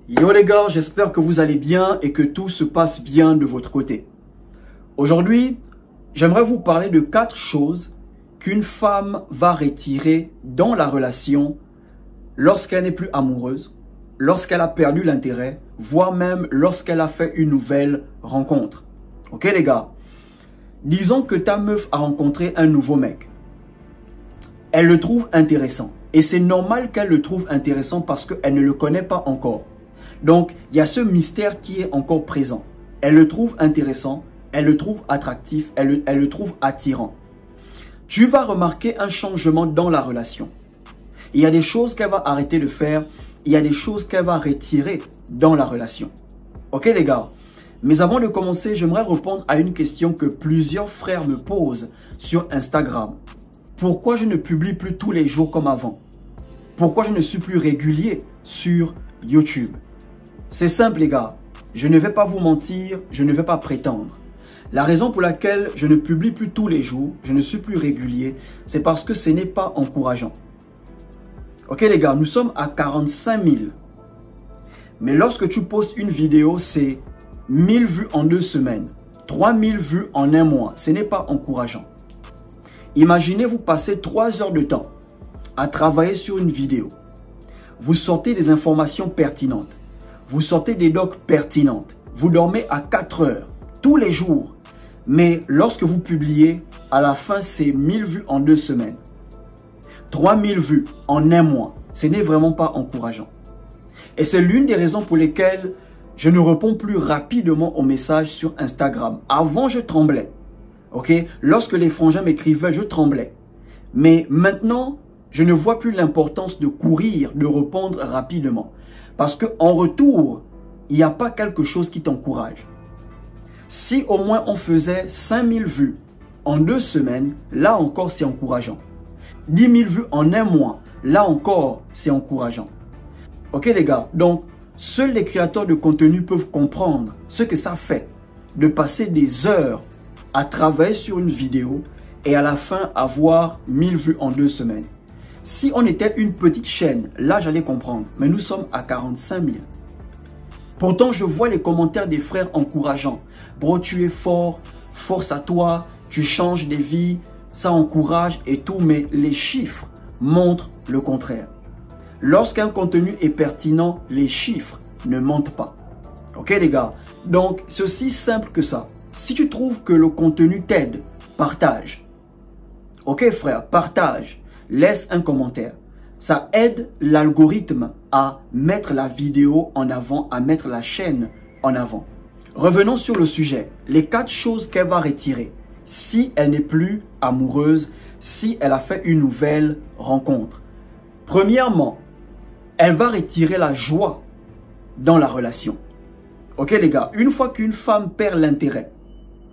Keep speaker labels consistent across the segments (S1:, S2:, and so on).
S1: Yo les gars, j'espère que vous allez bien et que tout se passe bien de votre côté. Aujourd'hui, j'aimerais vous parler de 4 choses qu'une femme va retirer dans la relation lorsqu'elle n'est plus amoureuse, lorsqu'elle a perdu l'intérêt, voire même lorsqu'elle a fait une nouvelle rencontre. Ok les gars, disons que ta meuf a rencontré un nouveau mec. Elle le trouve intéressant. Et c'est normal qu'elle le trouve intéressant parce qu'elle ne le connaît pas encore. Donc, il y a ce mystère qui est encore présent. Elle le trouve intéressant, elle le trouve attractif, elle le trouve attirant. Tu vas remarquer un changement dans la relation. Il y a des choses qu'elle va arrêter de faire, il y a des choses qu'elle va retirer dans la relation. Ok les gars? Mais avant de commencer, j'aimerais répondre à une question que plusieurs frères me posent sur Instagram. Pourquoi je ne publie plus tous les jours comme avant? Pourquoi je ne suis plus régulier sur YouTube? C'est simple les gars, je ne vais pas vous mentir, je ne vais pas prétendre. La raison pour laquelle je ne publie plus tous les jours, je ne suis plus régulier, c'est parce que ce n'est pas encourageant. Ok les gars, nous sommes à 45 000. Mais lorsque tu postes une vidéo, c'est 1000 vues en 2 semaines, 3000 vues en 1 mois, ce n'est pas encourageant. Imaginez vous passez 3 heures de temps à travailler sur une vidéo. Vous sortez des informations pertinentes. Vous sortez des docs pertinentes. Vous dormez à 4 heures tous les jours. Mais lorsque vous publiez, à la fin, c'est 1000 vues en 2 semaines. 3000 vues en 1 mois. Ce n'est vraiment pas encourageant. Et c'est l'une des raisons pour lesquelles je ne réponds plus rapidement aux messages sur Instagram. Avant, je tremblais. Ok? Lorsque les frangins m'écrivaient, je tremblais. Mais maintenant, je ne vois plus l'importance de courir, de répondre rapidement. Parce qu'en retour, il n'y a pas quelque chose qui t'encourage. Si au moins on faisait 5000 vues en 2 semaines, là encore c'est encourageant. 10 000 vues en 1 mois, là encore c'est encourageant. Ok les gars, donc seuls les créateurs de contenu peuvent comprendre ce que ça fait de passer des heures à travailler sur une vidéo et à la fin avoir 1000 vues en 2 semaines. Si on était une petite chaîne, là j'allais comprendre. Mais nous sommes à 45 000. Pourtant, je vois les commentaires des frères encourageants. Bro, tu es fort, force à toi, tu changes des vies, ça encourage et tout. Mais les chiffres montrent le contraire. Lorsqu'un contenu est pertinent, les chiffres ne mentent pas. Ok les gars? Donc, c'est aussi simple que ça. Si tu trouves que le contenu t'aide, partage. Ok frère, partage. Laisse un commentaire. Ça aide l'algorithme à mettre la vidéo en avant, à mettre la chaîne en avant. Revenons sur le sujet. Les 4 choses qu'elle va retirer si elle n'est plus amoureuse, si elle a fait une nouvelle rencontre. Premièrement, elle va retirer la joie dans la relation. Ok les gars, une fois qu'une femme perd l'intérêt,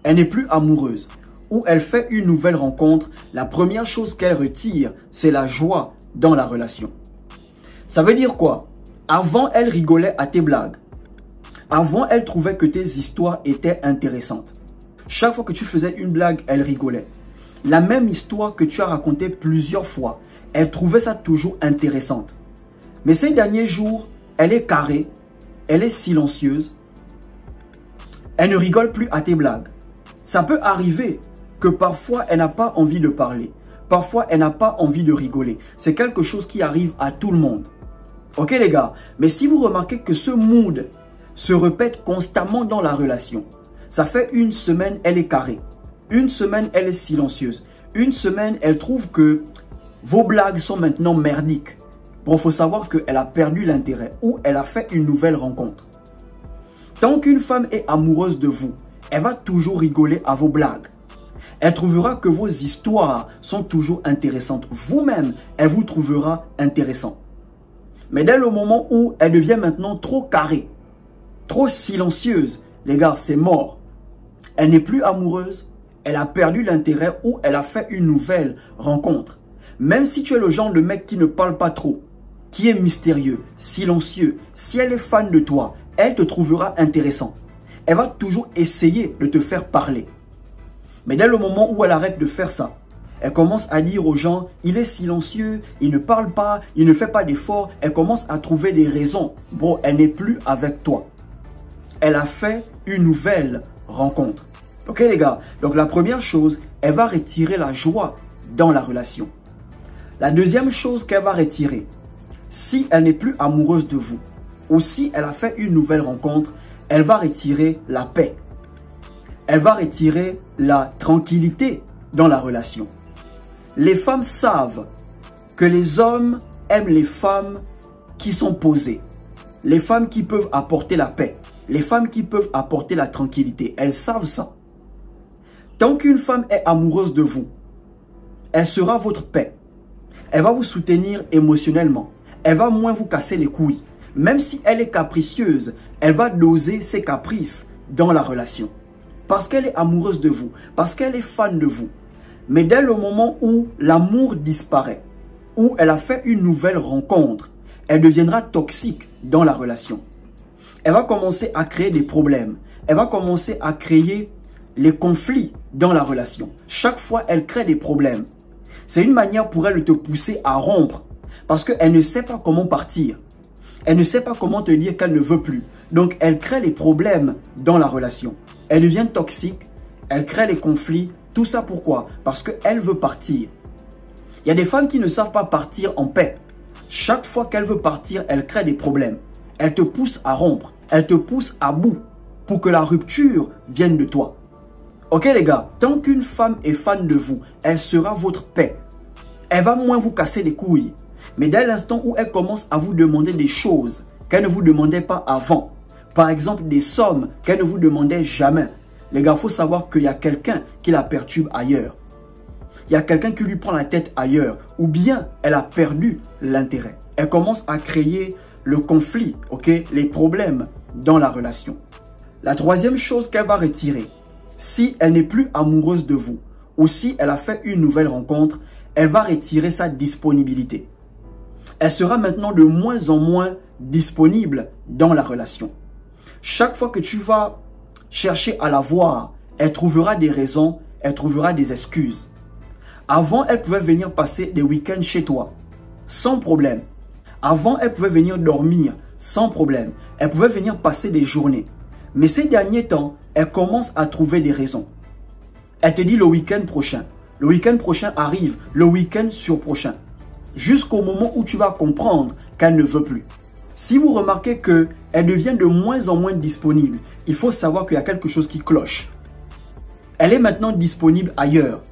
S1: elle n'est plus amoureuse, ou elle fait une nouvelle rencontre, la première chose qu'elle retire, c'est la joie dans la relation. Ça veut dire quoi? Avant, elle rigolait à tes blagues. Avant, elle trouvait que tes histoires étaient intéressantes. Chaque fois que tu faisais une blague, elle rigolait. La même histoire que tu as racontée plusieurs fois, elle trouvait ça toujours intéressante. Mais ces derniers jours, elle est carrée, elle est silencieuse, elle ne rigole plus à tes blagues. Ça peut arriver que parfois, elle n'a pas envie de parler. Parfois, elle n'a pas envie de rigoler. C'est quelque chose qui arrive à tout le monde. Ok les gars? Mais si vous remarquez que ce mood se répète constamment dans la relation, ça fait 1 semaine, elle est carrée. 1 semaine, elle est silencieuse. 1 semaine, elle trouve que vos blagues sont maintenant merdiques. Bon, il faut savoir qu'elle a perdu l'intérêt ou elle a fait une nouvelle rencontre. Tant qu'une femme est amoureuse de vous, elle va toujours rigoler à vos blagues. Elle trouvera que vos histoires sont toujours intéressantes. Vous-même, elle vous trouvera intéressant. Mais dès le moment où elle devient maintenant trop carrée, trop silencieuse, les gars, c'est mort. Elle n'est plus amoureuse, elle a perdu l'intérêt ou elle a fait une nouvelle rencontre. Même si tu es le genre de mec qui ne parle pas trop, qui est mystérieux, silencieux, si elle est fan de toi, elle te trouvera intéressant. Elle va toujours essayer de te faire parler. Mais dès le moment où elle arrête de faire ça, Elle commence à dire aux gens, il est silencieux, il ne parle pas, il ne fait pas d'efforts. Elle commence à trouver des raisons. Bon, elle n'est plus avec toi. Elle a fait une nouvelle rencontre. Ok les gars? Donc la première chose, elle va retirer la joie dans la relation. La deuxième chose qu'elle va retirer, si elle n'est plus amoureuse de vous, ou si elle a fait une nouvelle rencontre, elle va retirer la paix. Elle va retirer la tranquillité dans la relation. Les femmes savent que les hommes aiment les femmes qui sont posées. Les femmes qui peuvent apporter la paix. Les femmes qui peuvent apporter la tranquillité. Elles savent ça. Tant qu'une femme est amoureuse de vous, elle sera votre paix. Elle va vous soutenir émotionnellement. Elle va moins vous casser les couilles. Même si elle est capricieuse, elle va doser ses caprices dans la relation. Parce qu'elle est amoureuse de vous, parce qu'elle est fan de vous. Mais dès le moment où l'amour disparaît, où elle a fait une nouvelle rencontre, elle deviendra toxique dans la relation. Elle va commencer à créer des problèmes. Elle va commencer à créer les conflits dans la relation. Chaque fois, elle crée des problèmes. C'est une manière pour elle de te pousser à rompre. Parce qu'elle ne sait pas comment partir. Elle ne sait pas comment te dire qu'elle ne veut plus. Donc, elle crée les problèmes dans la relation. Elle devient toxique. Elle crée les conflits. Tout ça pourquoi? Parce qu'elle veut partir. Il y a des femmes qui ne savent pas partir en paix. Chaque fois qu'elle veut partir, elle crée des problèmes. Elle te pousse à rompre. Elle te pousse à bout pour que la rupture vienne de toi. Ok les gars, tant qu'une femme est fan de vous, elle sera votre paix. Elle va moins vous casser les couilles. Mais dès l'instant où elle commence à vous demander des choses qu'elle ne vous demandait pas avant, par exemple des sommes qu'elle ne vous demandait jamais, les gars, il faut savoir qu'il y a quelqu'un qui la perturbe ailleurs. Il y a quelqu'un qui lui prend la tête ailleurs. Ou bien, elle a perdu l'intérêt. Elle commence à créer le conflit, ok, les problèmes dans la relation. La troisième chose qu'elle va retirer, si elle n'est plus amoureuse de vous, ou si elle a fait une nouvelle rencontre, elle va retirer sa disponibilité. Elle sera maintenant de moins en moins disponible dans la relation. Chaque fois que tu vas chercher à la voir, elle trouvera des raisons, elle trouvera des excuses. Avant, elle pouvait venir passer des week-ends chez toi, sans problème. Avant, elle pouvait venir dormir, sans problème. Elle pouvait venir passer des journées. Mais ces derniers temps, elle commence à trouver des raisons. Elle te dit le week-end prochain. Le week-end prochain arrive, le week-end surprochain. Jusqu'au moment où tu vas comprendre qu'elle ne veut plus. Si vous remarquez qu'elle devient de moins en moins disponible, il faut savoir qu'il y a quelque chose qui cloche. Elle est maintenant disponible ailleurs.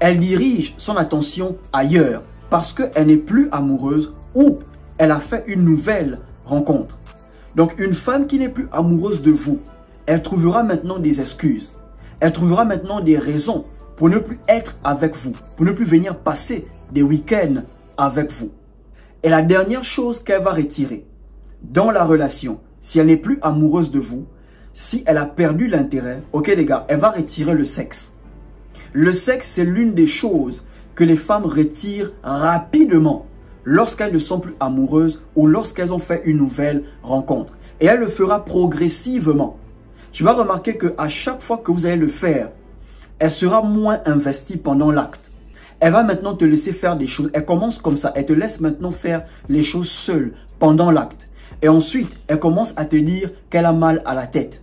S1: Elle dirige son attention ailleurs parce qu'elle n'est plus amoureuse ou elle a fait une nouvelle rencontre. Donc une femme qui n'est plus amoureuse de vous, elle trouvera maintenant des excuses. Elle trouvera maintenant des raisons pour ne plus être avec vous, pour ne plus venir passer des week-ends avec vous. Et la dernière chose qu'elle va retirer dans la relation, si elle n'est plus amoureuse de vous, si elle a perdu l'intérêt, ok les gars, elle va retirer le sexe. Le sexe, c'est l'une des choses que les femmes retirent rapidement lorsqu'elles ne sont plus amoureuses ou lorsqu'elles ont fait une nouvelle rencontre. Et elle le fera progressivement. Tu vas remarquer qu'à chaque fois que vous allez le faire, elle sera moins investie pendant l'acte. Elle va maintenant te laisser faire des choses. Elle commence comme ça. Elle te laisse maintenant faire les choses seule pendant l'acte. Et ensuite, elle commence à te dire qu'elle a mal à la tête,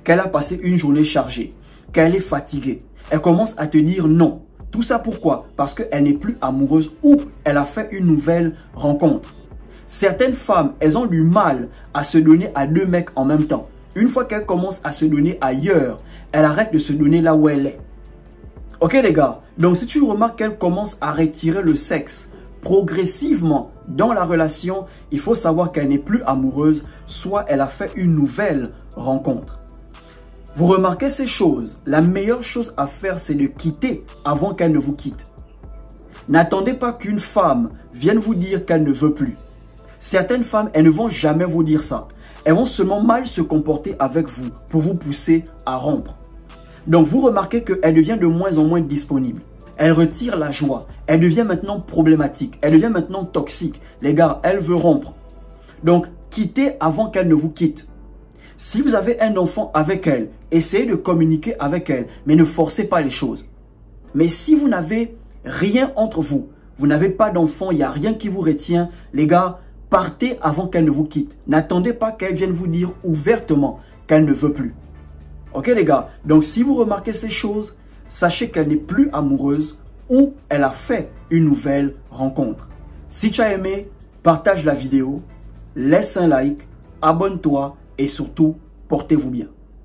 S1: qu'elle a passé une journée chargée, qu'elle est fatiguée. Elle commence à te dire non. Tout ça pourquoi? Parce qu'elle n'est plus amoureuse ou elle a fait une nouvelle rencontre. Certaines femmes, elles ont du mal à se donner à deux mecs en même temps. Une fois qu'elle commence à se donner ailleurs, elle arrête de se donner là où elle est. Ok les gars, donc si tu remarques qu'elle commence à retirer le sexe progressivement dans la relation, il faut savoir qu'elle n'est plus amoureuse, soit elle a fait une nouvelle rencontre. Vous remarquez ces choses, la meilleure chose à faire, c'est de quitter avant qu'elle ne vous quitte. N'attendez pas qu'une femme vienne vous dire qu'elle ne veut plus. Certaines femmes, elles ne vont jamais vous dire ça. Elles vont seulement mal se comporter avec vous pour vous pousser à rompre. Donc vous remarquez qu'elle devient de moins en moins disponible. Elle retire la joie. Elle devient maintenant problématique. Elle devient maintenant toxique. Les gars, elle veut rompre. Donc quittez avant qu'elle ne vous quitte. Si vous avez un enfant avec elle, essayez de communiquer avec elle, mais ne forcez pas les choses. Mais si vous n'avez rien entre vous, vous n'avez pas d'enfant, il n'y a rien qui vous retient, les gars, partez avant qu'elle ne vous quitte. N'attendez pas qu'elle vienne vous dire ouvertement qu'elle ne veut plus. Ok les gars, donc si vous remarquez ces choses, sachez qu'elle n'est plus amoureuse ou elle a fait une nouvelle rencontre. Si tu as aimé, partage la vidéo, laisse un like, abonne-toi et surtout, portez-vous bien.